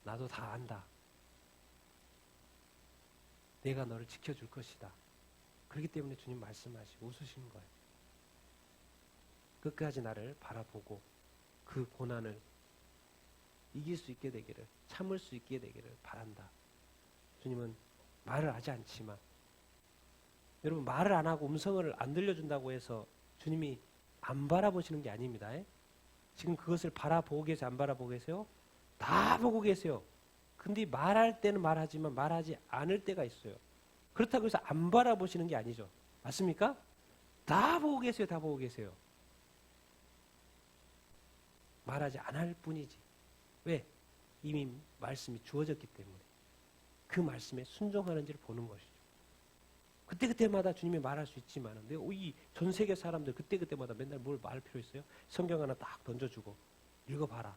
나도 다 안다. 내가 너를 지켜줄 것이다. 그렇기 때문에 주님 말씀하시고 웃으시는 거예요. 끝까지 나를 바라보고 그 고난을 이길 수 있게 되기를 참을 수 있게 되기를 바란다. 주님은 말을 하지 않지만 여러분 말을 안 하고 음성을 안 들려준다고 해서 주님이 안 바라보시는 게 아닙니다. 지금 그것을 바라보고 계세요? 안 바라보고 계세요? 다 보고 계세요. 근데 말할 때는 말하지만 말하지 않을 때가 있어요. 그렇다고 해서 안 바라보시는 게 아니죠. 맞습니까? 다 보고 계세요. 다 보고 계세요. 말하지 않을 뿐이지. 왜? 이미 말씀이 주어졌기 때문에 그 말씀에 순종하는지를 보는 것이죠. 그때그때마다 주님이 말할 수 있지만 이 전 세계 사람들 그때그때마다 맨날 뭘 말할 필요 있어요? 성경 하나 딱 던져주고 읽어봐라.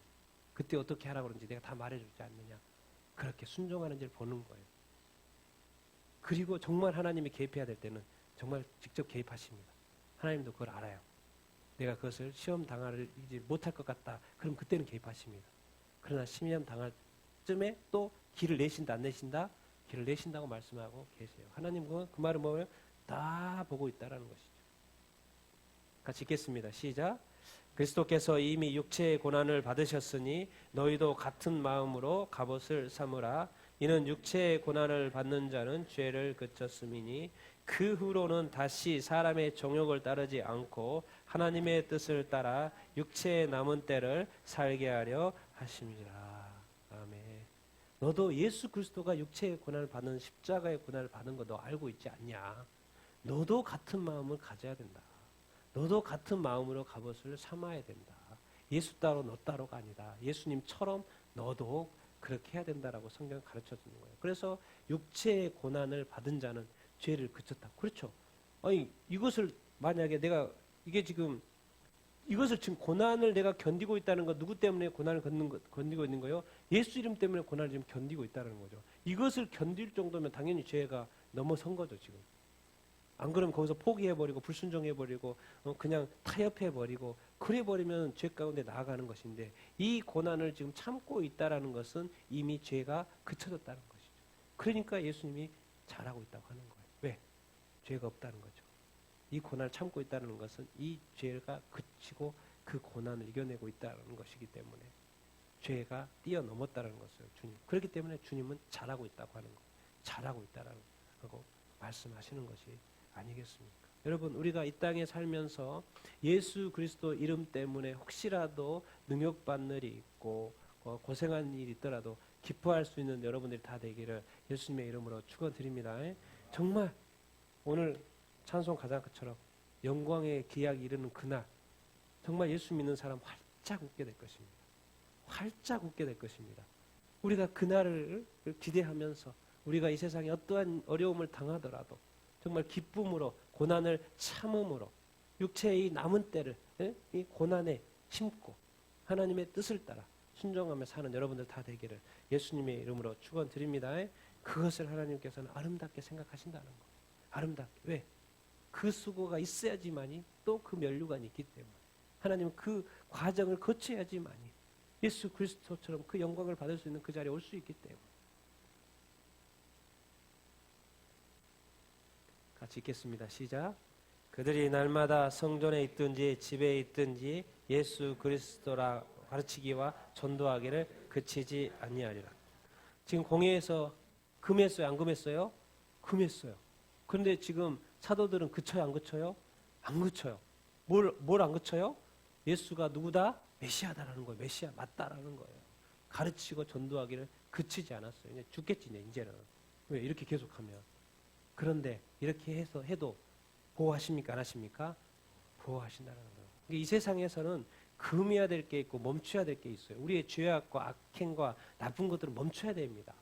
그때 어떻게 하라고 그러는지 내가 다 말해주지 않느냐. 그렇게 순종하는지를 보는 거예요. 그리고 정말 하나님이 개입해야 될 때는 정말 직접 개입하십니다. 하나님도 그걸 알아요. 내가 그것을 시험 당하지 못할 것 같다. 그럼 그때는 개입하십니다. 그러나 시험 당할 쯤에 또 길을 내신다 안 내신다? 길을 내신다고 말씀하고 계세요. 하나님 그 말은 뭐예요? 다 보고 있다라는 것이죠. 같이 읽겠습니다. 시작. 그리스도께서 이미 육체의 고난을 받으셨으니 너희도 같은 마음으로 갑옷을 삼으라. 이는 육체의 고난을 받는 자는 죄를 그쳤음이니 그 후로는 다시 사람의 정욕을 따르지 않고 하나님의 뜻을 따라 육체의 남은 때를 살게 하려 하심이라. 아멘. 너도 예수 그리스도가 육체의 고난을 받는 십자가의 고난을 받은 거 너 알고 있지 않냐? 너도 같은 마음을 가져야 된다. 너도 같은 마음으로 갑옷을 삼아야 된다. 예수 따로 너 따로가 아니다. 예수님처럼 너도 그렇게 해야 된다라고 성경 가르쳐 주는 거예요. 그래서 육체의 고난을 받은 자는 죄를 그쳤다. 그렇죠. 아니 이것을 만약에 내가 이것을 지금 고난을 내가 견디고 있다는 거 누구 때문에 고난을 견디고 있는 거예요? 예수 이름 때문에 고난을 지금 견디고 있다는 거죠. 이것을 견딜 정도면 당연히 죄가 넘어선 거죠 지금. 안 그러면 거기서 포기해버리고 불순종해버리고 그냥 타협해버리고 그래버리면 죄 가운데 나아가는 것인데 이 고난을 지금 참고 있다는 것은 이미 죄가 그쳐졌다는 것이죠. 그러니까 예수님이 잘하고 있다고 하는 거예요. 왜? 죄가 없다는 거죠. 이 고난을 참고 있다는 것은 이 죄가 그치고 그 고난을 이겨내고 있다는 것이기 때문에 죄가 뛰어넘었다는 것을 주님. 그렇기 때문에 주님은 잘하고 있다고 하는 거. 잘하고 있다라고 하고 말씀하시는 것이 아니겠습니까? 여러분 우리가 이 땅에 살면서 예수 그리스도 이름 때문에 혹시라도 능욕받는 일이 있고 고생한 일이 있더라도 기뻐할 수 있는 여러분들이 다 되기를 예수님의 이름으로 축원드립니다. 정말 오늘 찬송 가장 것처럼 영광의 기약이 이르는 그날 정말 예수 믿는 사람 활짝 웃게 될 것입니다. 활짝 웃게 될 것입니다. 우리가 그날을 기대하면서 우리가 이 세상에 어떠한 어려움을 당하더라도 정말 기쁨으로 고난을 참음으로 육체의 남은 때를 이 고난에 심고 하나님의 뜻을 따라 순종하며 사는 여러분들 다 되기를 예수님의 이름으로 축원드립니다. 그것을 하나님께서는 아름답게 생각하신다는 거. 아름답게. 왜? 그 수고가 있어야지만이 또 그 면류관이 있기 때문에 하나님은 그 과정을 거쳐야지만이 예수 그리스도처럼 그 영광을 받을 수 있는 그 자리에 올 수 있기 때문에 같이 읽겠습니다. 시작. 그들이 날마다 성전에 있든지 집에 있든지 예수 그리스도라 가르치기와 전도하기를 그치지 아니하리라. 지금 공회에서 금했어요? 안 금했어요? 금했어요. 그런데 지금 사도들은 그쳐요? 안 그쳐요? 안 그쳐요. 뭘 안 그쳐요? 예수가 누구다? 메시아다라는 거예요. 메시아 맞다라는 거예요. 가르치고 전도하기를 그치지 않았어요. 이제 죽겠지 이제는. 왜? 이렇게 계속하면. 그런데 이렇게 해도 보호하십니까? 안 하십니까? 보호하신다는 거예요. 이 세상에서는 금해야 될 게 있고 멈춰야 될 게 있어요. 우리의 죄악과 악행과 나쁜 것들은 멈춰야 됩니다.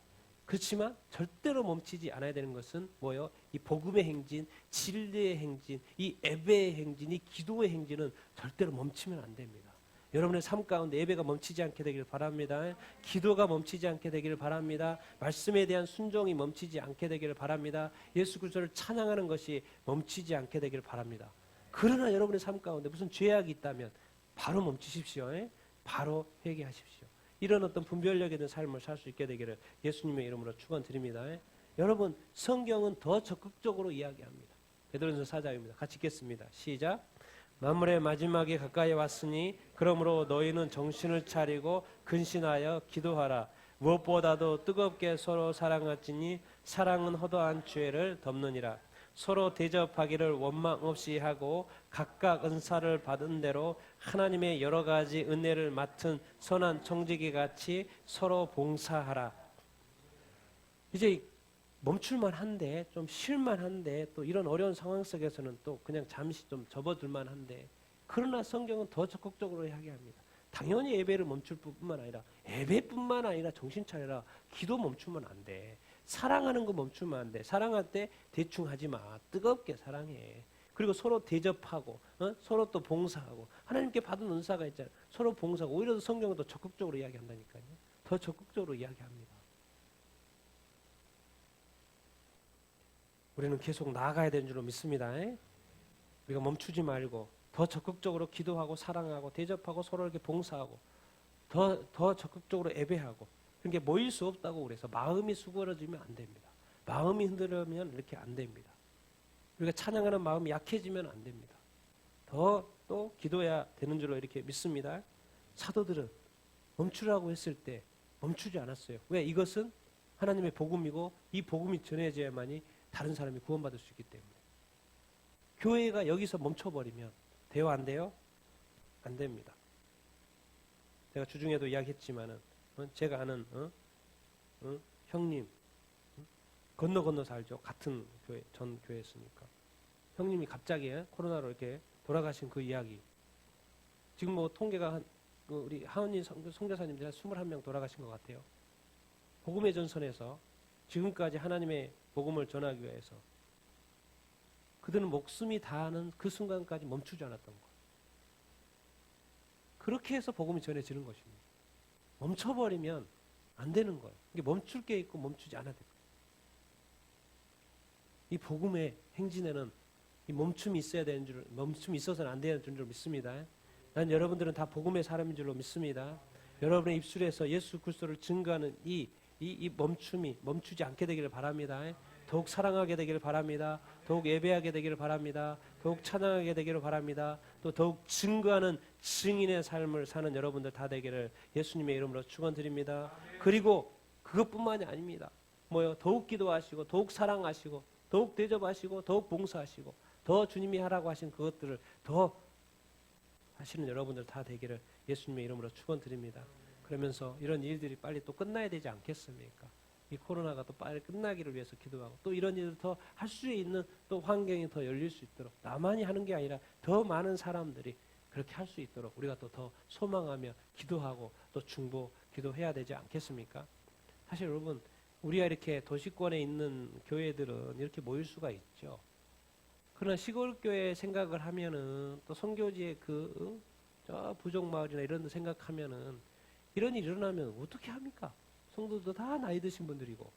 그렇지만 절대로 멈추지 않아야 되는 것은 뭐예요? 이 복음의 행진, 진리의 행진, 이 예배의 행진, 이 기도의 행진은 절대로 멈추면 안 됩니다. 여러분의 삶 가운데 예배가 멈추지 않게 되기를 바랍니다. 기도가 멈추지 않게 되기를 바랍니다. 말씀에 대한 순종이 멈추지 않게 되기를 바랍니다. 예수 그리스도를 찬양하는 것이 멈추지 않게 되기를 바랍니다. 그러나 여러분의 삶 가운데 무슨 죄악이 있다면 바로 멈추십시오. 바로 회개하십시오. 이런 어떤 분별력 있는 삶을 살 수 있게 되기를 예수님의 이름으로 축원드립니다. 여러분 성경은 더 적극적으로 이야기합니다. 베드로전서 4장입니다. 같이 읽겠습니다. 시작. 만물의 마지막이 가까이 왔으니 그러므로 너희는 정신을 차리고 근신하여 기도하라. 무엇보다도 뜨겁게 서로 사랑할지니 사랑은 허다한 죄를 덮느니라. 서로 대접하기를 원망 없이 하고 각각 은사를 받은 대로 하나님의 여러 가지 은혜를 맡은 선한 청지기 같이 서로 봉사하라. 이제 멈출만 한데 좀 쉴만 한데 또 이런 어려운 상황 속에서는 또 그냥 잠시 좀 접어둘만 한데 그러나 성경은 더 적극적으로 이야기합니다. 당연히 예배를 멈출 뿐만 아니라 예배뿐만 아니라 정신 차려라. 기도 멈추면 안 돼. 사랑하는 거 멈추면 안 돼. 사랑할 때 대충 하지 마. 뜨겁게 사랑해. 그리고 서로 대접하고 서로 또 봉사하고 하나님께 받은 은사가 있잖아요. 서로 봉사하고 오히려 성경은 더 적극적으로 이야기한다니까요. 더 적극적으로 이야기합니다. 우리는 계속 나아가야 되는 줄로 믿습니다. 우리가 멈추지 말고 더 적극적으로 기도하고 사랑하고 대접하고 서로 이렇게 봉사하고 더 적극적으로 예배하고 그런 게 모일 수 없다고 그래서 마음이 수그러지면 안 됩니다. 마음이 흔들리면 이렇게 안 됩니다. 우리가 찬양하는 마음이 약해지면 안 됩니다. 더 또 기도해야 되는 줄로 이렇게 믿습니다. 사도들은 멈추라고 했을 때 멈추지 않았어요. 왜? 이것은 하나님의 복음이고 이 복음이 전해져야만이 다른 사람이 구원받을 수 있기 때문에. 교회가 여기서 멈춰버리면 돼요? 안 돼요? 안 됩니다. 제가 주중에도 이야기했지만은 제가 아는 형님 건너 살죠. 같은 교회 전 교회였으니까 형님이 갑자기 코로나로 이렇게 돌아가신 그 이야기. 지금 뭐 통계가 우리 하은이 성교사님들 한 21명 돌아가신 것 같아요. 복음의 전선에서 지금까지 하나님의 복음을 전하기 위해서 그들은 목숨이 다하는 그 순간까지 멈추지 않았던 거예요. 그렇게 해서 복음이 전해지는 것입니다. 멈춰버리면 안 되는 거예요. 이게 멈출 게 있고 멈추지 않아야 돼요. 이 복음의 행진에는 이 멈춤이 있어야 되는 줄, 멈춤이 있어서는 안 되는 줄 믿습니다. 난 여러분들은 다 복음의 사람인 줄로 믿습니다. 여러분의 입술에서 예수 그리스도를 증거하는 이 멈춤이 멈추지 않게 되기를 바랍니다. 더욱 사랑하게 되기를 바랍니다. 더욱 예배하게 되기를 바랍니다. 더욱 찬양하게 되기를 바랍니다. 또 더욱 증거하는 증인의 삶을 사는 여러분들 다 되기를 예수님의 이름으로 축원드립니다. 그리고 그것뿐만이 아닙니다. 뭐요? 더욱 기도하시고 더욱 사랑하시고 더욱 대접하시고 더욱 봉사하시고 더 주님이 하라고 하신 그것들을 더 하시는 여러분들 다 되기를 예수님의 이름으로 축원드립니다. 그러면서 이런 일들이 빨리 또 끝나야 되지 않겠습니까? 이 코로나가 또 빨리 끝나기를 위해서 기도하고 또 이런 일을 더 할 수 있는 또 환경이 더 열릴 수 있도록 나만이 하는 게 아니라 더 많은 사람들이 그렇게 할 수 있도록 우리가 또 더 소망하며 기도하고 또 중보 기도해야 되지 않겠습니까? 사실 여러분 우리가 이렇게 도시권에 있는 교회들은 이렇게 모일 수가 있죠. 그러나 시골 교회 생각을 하면은 또 선교지의 저 부족 마을이나 이런 데 생각하면은 이런 일이 일어나면 어떻게 합니까? 성도도 다 나이 드신 분들이고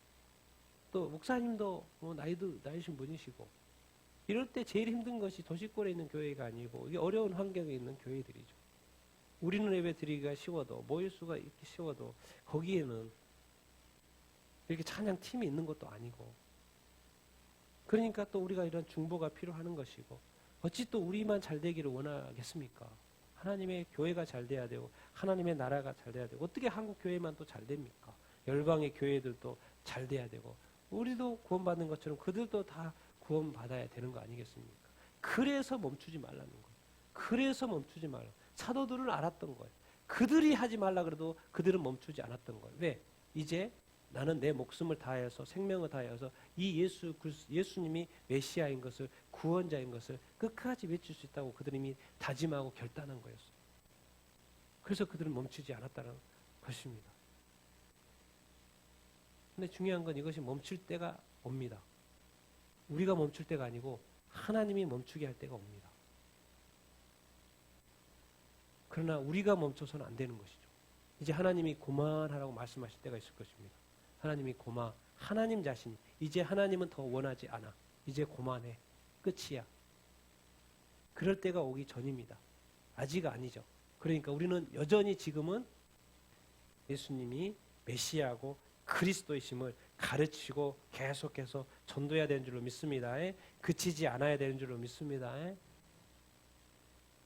또 목사님도 나이신 분이시고 이럴 때 제일 힘든 것이 도시권에 있는 교회가 아니고 이게 어려운 환경에 있는 교회들이죠. 우리는 예배 드리기가 쉬워도 모일 수가 있기 쉬워도 거기에는 이렇게 찬양 팀이 있는 것도 아니고 그러니까 또 우리가 이런 중보가 필요한 것이고 어찌 또 우리만 잘 되기를 원하겠습니까? 하나님의 교회가 잘 돼야 되고 하나님의 나라가 잘 돼야 되고 어떻게 한국 교회만 또 잘 됩니까? 열방의 교회들도 잘 돼야 되고 우리도 구원받는 것처럼 그들도 다 구원받아야 되는 거 아니겠습니까? 그래서 멈추지 말라는 거예요. 그래서 멈추지 말라. 사도들은 알았던 거예요. 그들이 하지 말라 그래도 그들은 멈추지 않았던 거예요. 왜? 이제 나는 내 목숨을 다해서 생명을 다해서 이 예수님이 메시아인 것을 구원자인 것을 끝까지 외칠 수 있다고 그들이 이미 다짐하고 결단한 거였어요. 그래서 그들은 멈추지 않았다는 것입니다. 근데 중요한 건 이것이 멈출 때가 옵니다. 우리가 멈출 때가 아니고 하나님이 멈추게 할 때가 옵니다. 그러나 우리가 멈춰서는 안 되는 것이죠. 이제 하나님이 그만하라고 말씀하실 때가 있을 것입니다. 하나님이 하나님 자신이 이제 하나님은 더 원하지 않아. 이제 그만해. 끝이야. 그럴 때가 오기 전입니다. 아직 아니죠. 그러니까 우리는 여전히 지금은 예수님이 메시아고 그리스도이심을 가르치고 계속해서 전도해야 되는 줄로 믿습니다. 그치지 않아야 되는 줄로 믿습니다.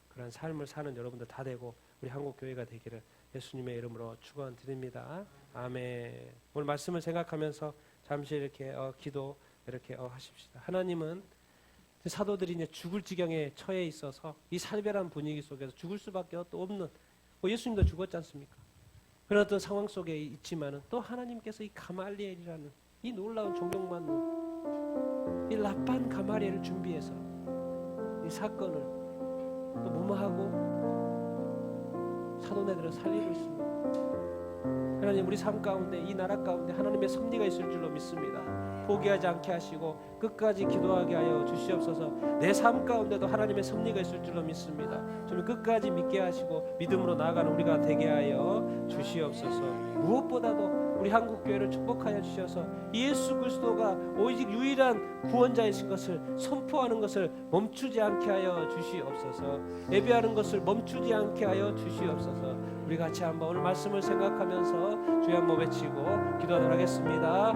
그런 삶을 사는 여러분들 다 되고 우리 한국교회가 되기를 예수님의 이름으로 축원드립니다. 아멘. 오늘 말씀을 생각하면서 잠시 이렇게 기도 이렇게 하십시다. 하나님은 사도들이 이제 죽을 지경에 처해 있어서 이 살벌한 분위기 속에서 죽을 수밖에 또 없는 예수님도 죽었지 않습니까? 그런 어떤 상황 속에 있지만은 또 하나님께서 이 가말리엘이라는 이 놀라운 존경받는 이 라판 가말리엘을 준비해서 이 사건을 또 무마하고 사도네들을 살리고 있습니다. 하나님 우리 삶 가운데 이 나라 가운데 하나님의 섭리가 있을 줄로 믿습니다. 포기하지 않게 하시고 끝까지 기도하게 하여 주시옵소서. 내 삶 가운데도 하나님의 섭리가 있을 줄로 믿습니다. 좀 끝까지 믿게 하시고 믿음으로 나아가는 우리가 되게 하여 주시옵소서. 무엇보다도 우리 한국교회를 축복하여 주셔서 예수 그리스도가 오직 유일한 구원자이신 것을 선포하는 것을 멈추지 않게 하여 주시옵소서. 예배하는 것을 멈추지 않게 하여 주시옵소서. 우리 같이 한번 오늘 말씀을 생각하면서 주여 한번 외치고 기도하도록 하겠습니다.